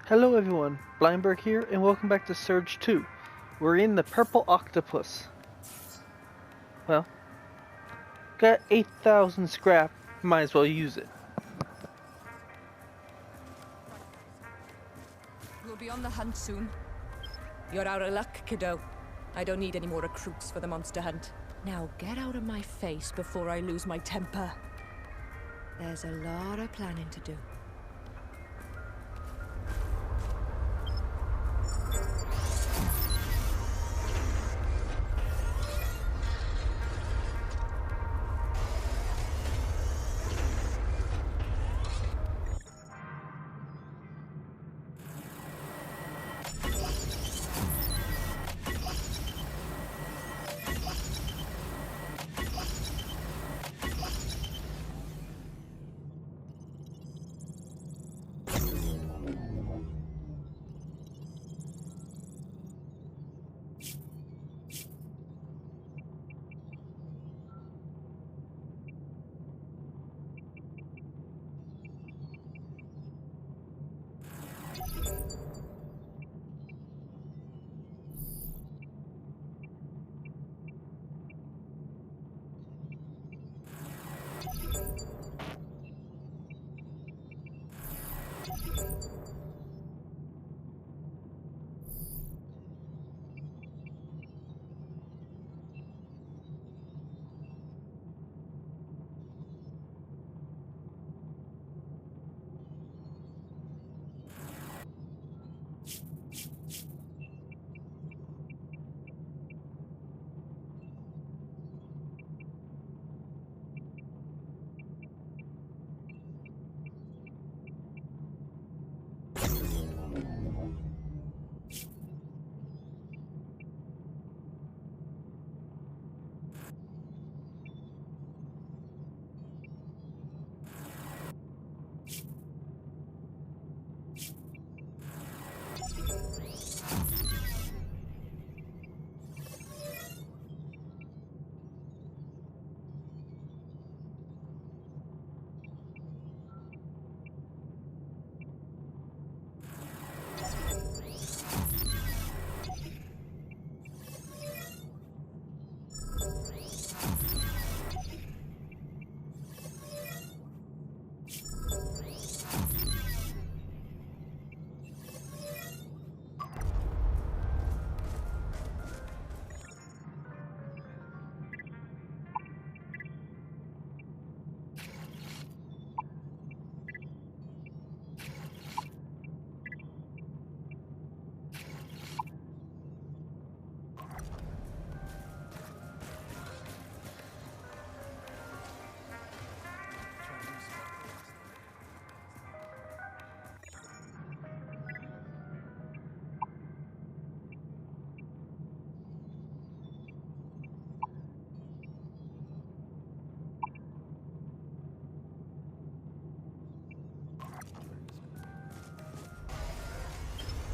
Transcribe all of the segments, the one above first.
Hello everyone, Blindberg here, and welcome back to Surge 2. We're in the Purple Octopus. Well, got 8,000 scrap, might as well use it. We'll be on the hunt soon. You're out of luck, kiddo. I don't need any more recruits for the monster hunt. Now get out of my face before I lose my temper. There's a lot of planning to do.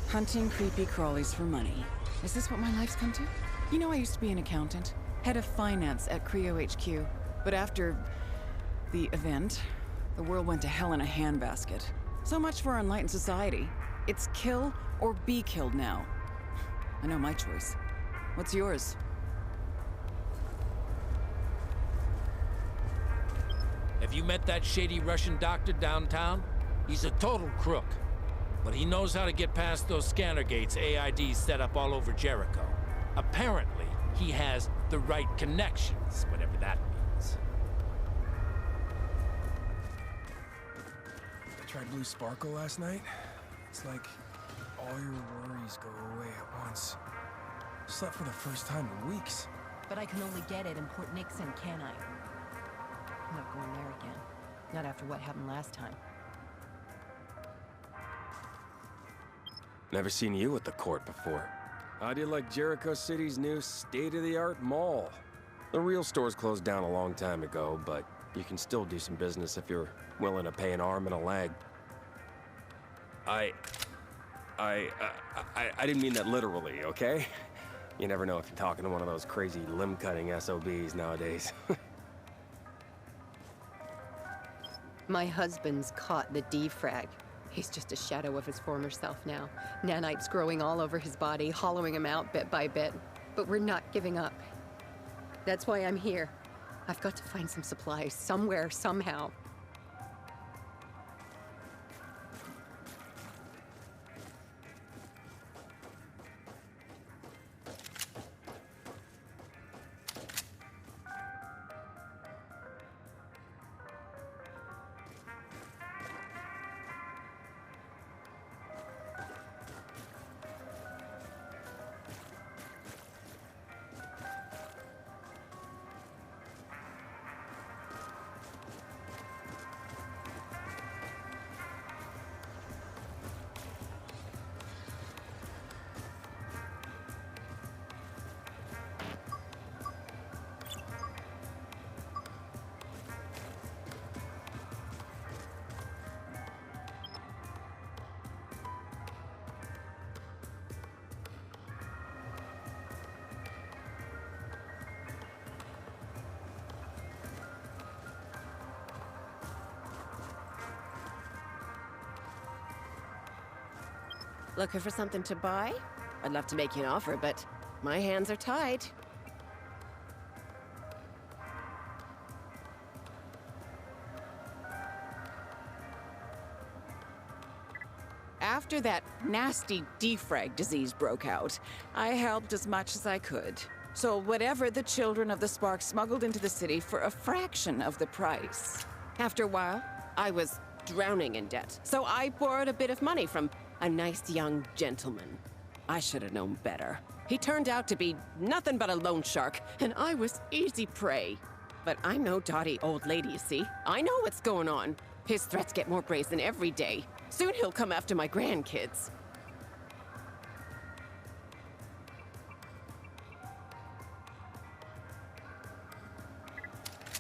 Hunting creepy crawlies for money. Is this what my life's come to? You know, I used to be an accountant, head of finance at Creo HQ. But after the event, the world went to hell in a handbasket. So much for our enlightened society. It's kill or be killed now. I know my choice. What's yours? Have you met that shady Russian doctor downtown? He's a total crook. But he knows how to get past those scanner gates AID's set up all over Jericho. Apparently, he has the right connections, whatever that means. I tried Blue Sparkle last night. It's like all your worries go away at once. Slept for the first time in weeks. But I can only get it in Port Nixon, can I? I'm not going there again. Not after what happened last time. Never seen you at the court before. How'd you like Jericho City's new state-of-the-art mall? The real store's closed down a long time ago, but you can still do some business if you're willing to pay an arm and a leg. I didn't mean that literally, okay? You never know if you're talking to one of those crazy limb-cutting SOBs nowadays. My husband's caught the defrag. He's just a shadow of his former self now. Nanites growing all over his body, hollowing him out bit by bit. But we're not giving up. That's why I'm here. I've got to find some supplies, somewhere, somehow. Looking for something to buy? I'd love to make you an offer, but my hands are tied. After that nasty defrag disease broke out, I helped as much as I could. So whatever the children of the Spark smuggled into the city for a fraction of the price. After a while, I was drowning in debt, so I borrowed a bit of money from a nice young gentleman. I should have known better. He turned out to be nothing but a loan shark, and I was easy prey. But I'm no dotty old lady, you see. I know what's going on. His threats get more brazen every day. Soon he'll come after my grandkids.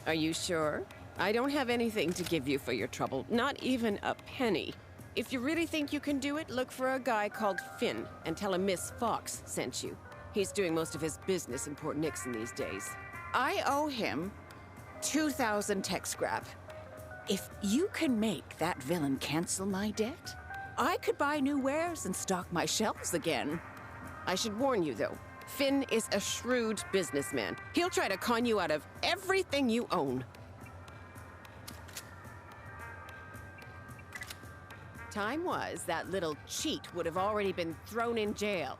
Are you sure? I don't have anything to give you for your trouble, not even a penny. If you really think you can do it, look for a guy called Finn and tell him Miss Fox sent you. He's doing most of his business in Port Nixon these days. I owe him 2,000 tech scrap. If you can make that villain cancel my debt, I could buy new wares and stock my shelves again. I should warn you, though. Finn is a shrewd businessman. He'll try to con you out of everything you own. Time was that little cheat would have already been thrown in jail.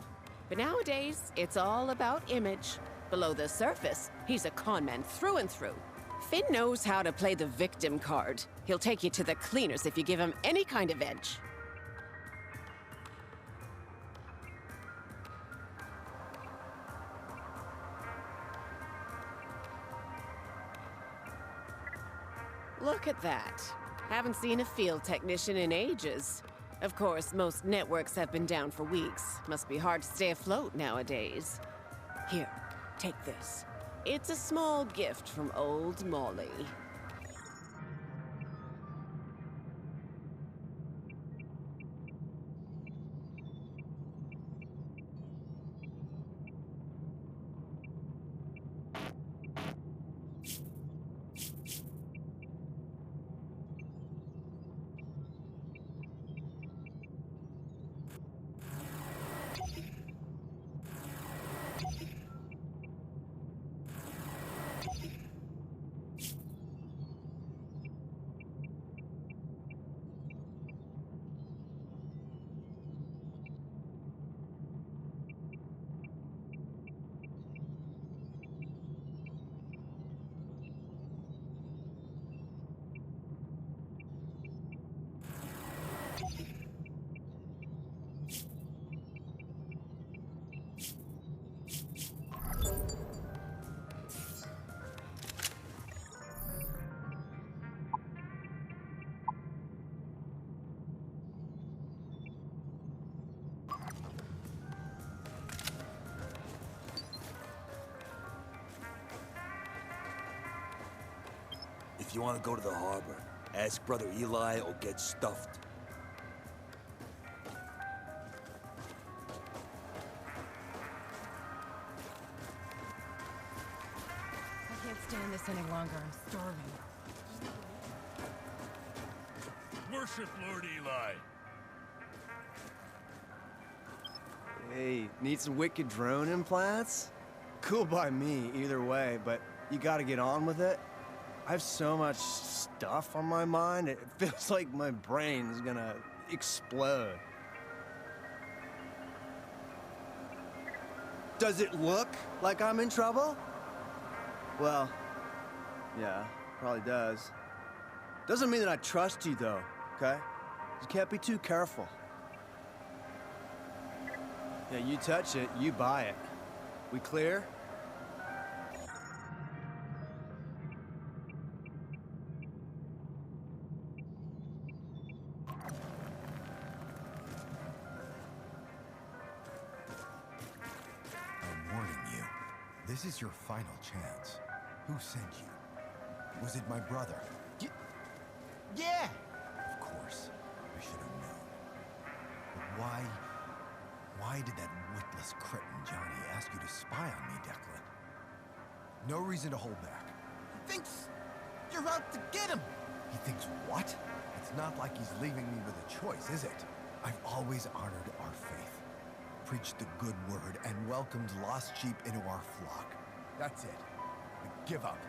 But nowadays, it's all about image. Below the surface, he's a con man through and through. Finn knows how to play the victim card. He'll take you to the cleaners if you give him any kind of edge. Look at that. Haven't seen a field technician in ages. Of course, most networks have been down for weeks. Must be hard to stay afloat nowadays. Here, take this. It's a small gift from old Molly. If you want to go to the harbor, ask Brother Eli or get stuffed. I can't stand this any longer. I'm starving. Worship Lord Eli. Hey, need some wicked drone implants? Cool by me, either way, but you gotta get on with it. I have so much stuff on my mind, it feels like my brain's gonna explode. Does it look like I'm in trouble? Well, yeah, probably does. Doesn't mean that I trust you, though, okay? You can't be too careful. Yeah, you touch it, you buy it. We clear? I'm warning you. This is your final chance. Who sent you? Was it my brother? Yeah! Of course. I should have known. But why did that witless cretin Johnny ask you to spy on me, Declan? No reason to hold back. He thinks you're out to get him! He thinks what? It's not like he's leaving me with a choice, is it? I've always honored our faith, preached the good word, and welcomed lost sheep into our flock. That's it. But give up.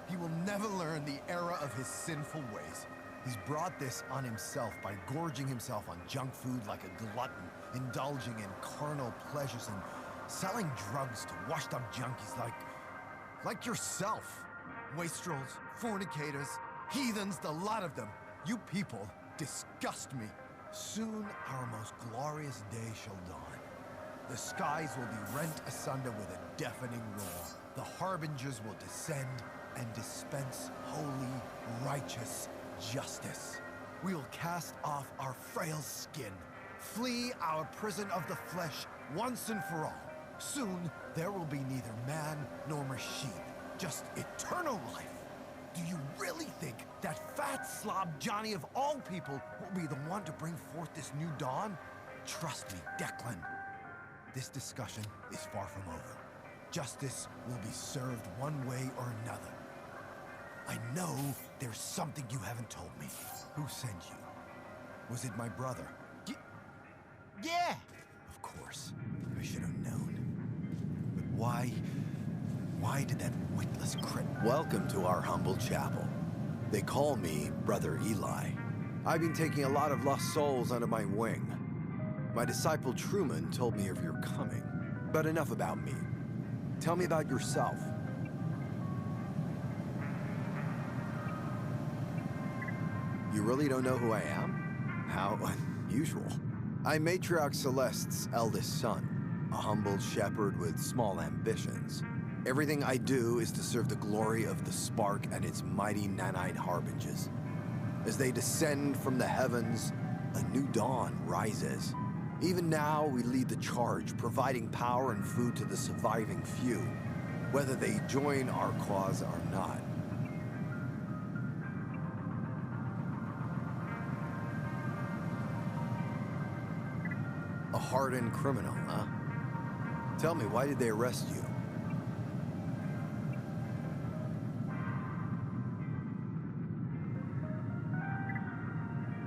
He will never learn the error of his sinful ways. He's brought this on himself by gorging himself on junk food like a glutton, indulging in carnal pleasures and selling drugs to washed-up junkies like yourself. Wastrels, fornicators, heathens, the lot of them. You people disgust me. Soon our most glorious day shall dawn. The skies will be rent asunder with a deafening roar. The harbingers will descend and dispense holy, righteous justice. We'll cast off our frail skin, flee our prison of the flesh once and for all. Soon, there will be neither man nor machine, just eternal life. Do you really think that fat slob Johnny of all people will be the one to bring forth this new dawn? Trust me, Declan. This discussion is far from over. Justice will be served one way or another. I know there's something you haven't told me. Who sent you? Was it my brother? Yeah! Of course. I should have known. But why did that witless crit... Welcome to our humble chapel. They call me Brother Eli. I've been taking a lot of lost souls under my wing. My disciple Truman told me of your coming. But enough about me. Tell me about yourself. You really don't know who I am? How unusual. I'm Matriarch Celeste's eldest son, a humble shepherd with small ambitions. Everything I do is to serve the glory of the Spark and its mighty nanite harbingers. As they descend from the heavens, a new dawn rises. Even now, we lead the charge, providing power and food to the surviving few, whether they join our cause or not. A hardened criminal, huh? Tell me, why did they arrest you?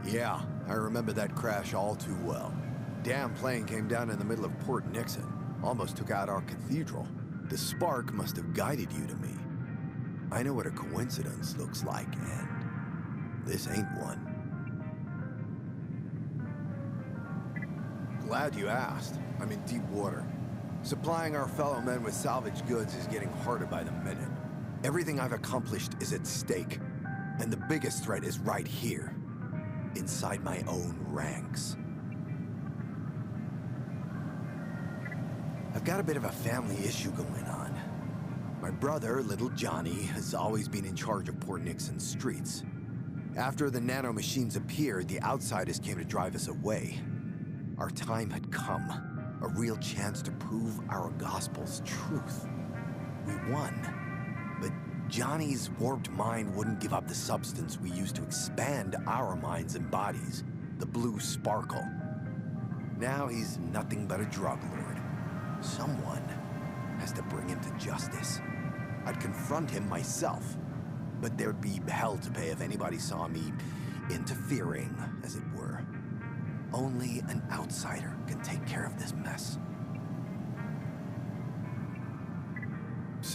Yeah, I remember that crash all too well. Damn plane came down in the middle of Port Nixon. Almost took out our cathedral. The Spark must have guided you to me. I know what a coincidence looks like, and this ain't one. Glad you asked. I'm in deep water. Supplying our fellow men with salvage goods is getting harder by the minute. Everything I've accomplished is at stake. And the biggest threat is right here. Inside my own ranks. I've got a bit of a family issue going on. My brother, little Johnny, has always been in charge of Port Nixon's streets. After the nanomachines appeared, the outsiders came to drive us away. Our time had come. A real chance to prove our gospel's truth. We won. But Johnny's warped mind wouldn't give up the substance we used to expand our minds and bodies. The blue sparkle. Now he's nothing but a drug lord. Someone has to bring him to justice. I'd confront him myself. But there'd be hell to pay if anybody saw me interfering, as it were. Only an outsider can take care of this mess.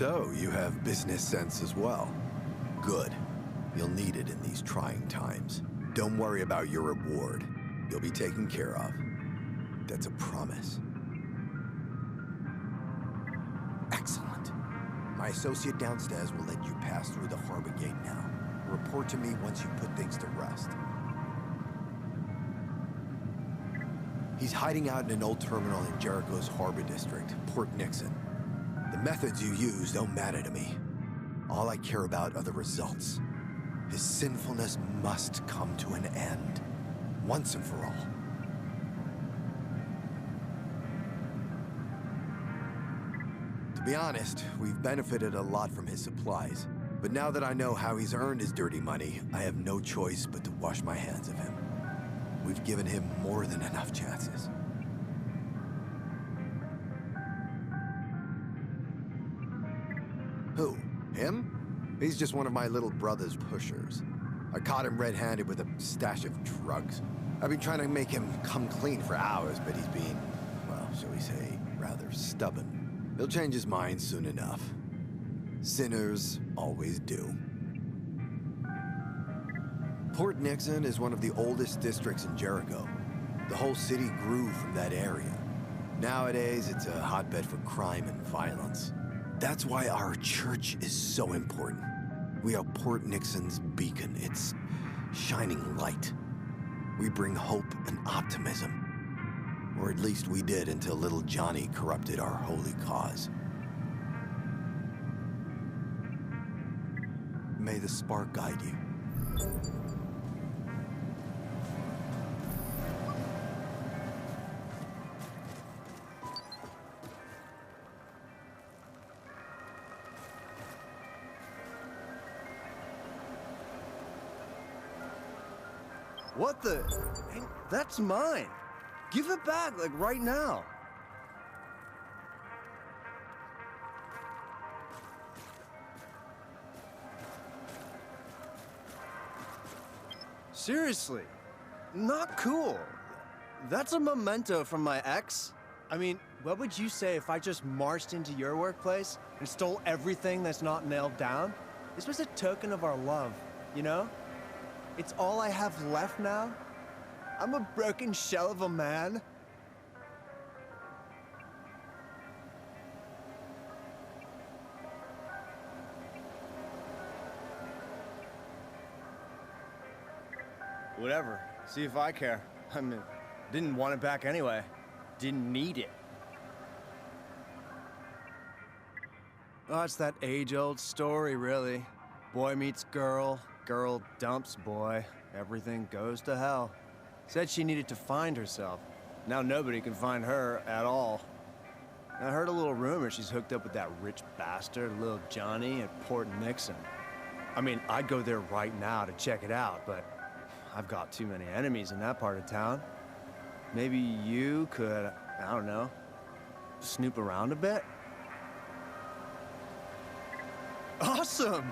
So, you have business sense as well. Good. You'll need it in these trying times. Don't worry about your reward. You'll be taken care of. That's a promise. Excellent. My associate downstairs will let you pass through the harbor gate now. Report to me once you put things to rest. He's hiding out in an old terminal in Jericho's harbor district, Port Nixon. The methods you use don't matter to me. All I care about are the results. His sinfulness must come to an end, once and for all. To be honest, we've benefited a lot from his supplies. But now that I know how he's earned his dirty money, I have no choice but to wash my hands of him. We've given him more than enough chances. Who? Him? He's just one of my little brother's pushers. I caught him red-handed with a stash of drugs. I've been trying to make him come clean for hours, but he's being, well, shall we say, rather stubborn. He'll change his mind soon enough. Sinners always do. Port Nixon is one of the oldest districts in Jericho. The whole city grew from that area. Nowadays, it's a hotbed for crime and violence. That's why our church is so important. We are Port Nixon's beacon, its shining light. We bring hope and optimism. Or at least we did until little Johnny corrupted our holy cause. May the spark guide you. What the? Hey, that's mine. Give it back, like right now. Seriously, not cool. That's a memento from my ex. I mean, what would you say if I just marched into your workplace and stole everything that's not nailed down? This was a token of our love, you know? It's all I have left now. I'm a broken shell of a man. Whatever. See if I care. I mean, didn't want it back anyway. Didn't need it. Oh, it's that age-old story, really. Boy meets girl, girl dumps boy. Everything goes to hell. Said she needed to find herself. Now nobody can find her at all. I heard a little rumor she's hooked up with that rich bastard, little Johnny, at Port Nixon. I mean, I'd go there right now to check it out, but I've got too many enemies in that part of town. Maybe you could, I don't know, snoop around a bit? Awesome!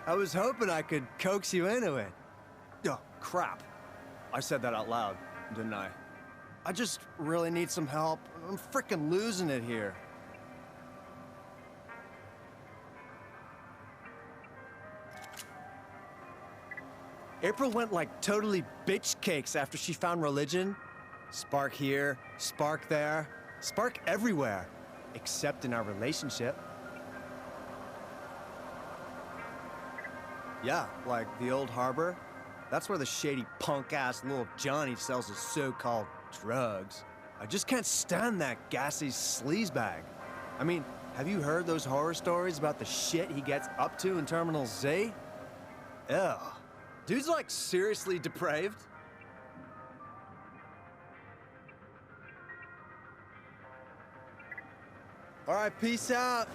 I was hoping I could coax you into it. Oh, crap. I said that out loud, didn't I? I just really need some help. I'm frickin' losing it here. April went like totally bitch cakes after she found religion. Spark here, spark there, spark everywhere, except in our relationship. Yeah, like the old harbor. That's where the shady punk-ass little Johnny sells his so-called drugs. I just can't stand that gassy sleazebag. I mean, have you heard those horror stories about the shit he gets up to in Terminal Z? Ew. Dude's like seriously depraved. All right, peace out.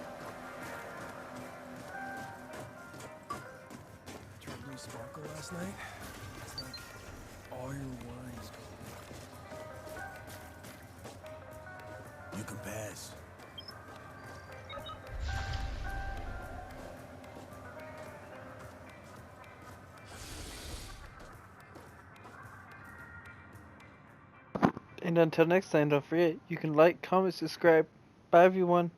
Tried blue sparkle last night. It's like all your worries go. You can pass. And until next time, don't forget, you can like, comment, subscribe. Bye everyone.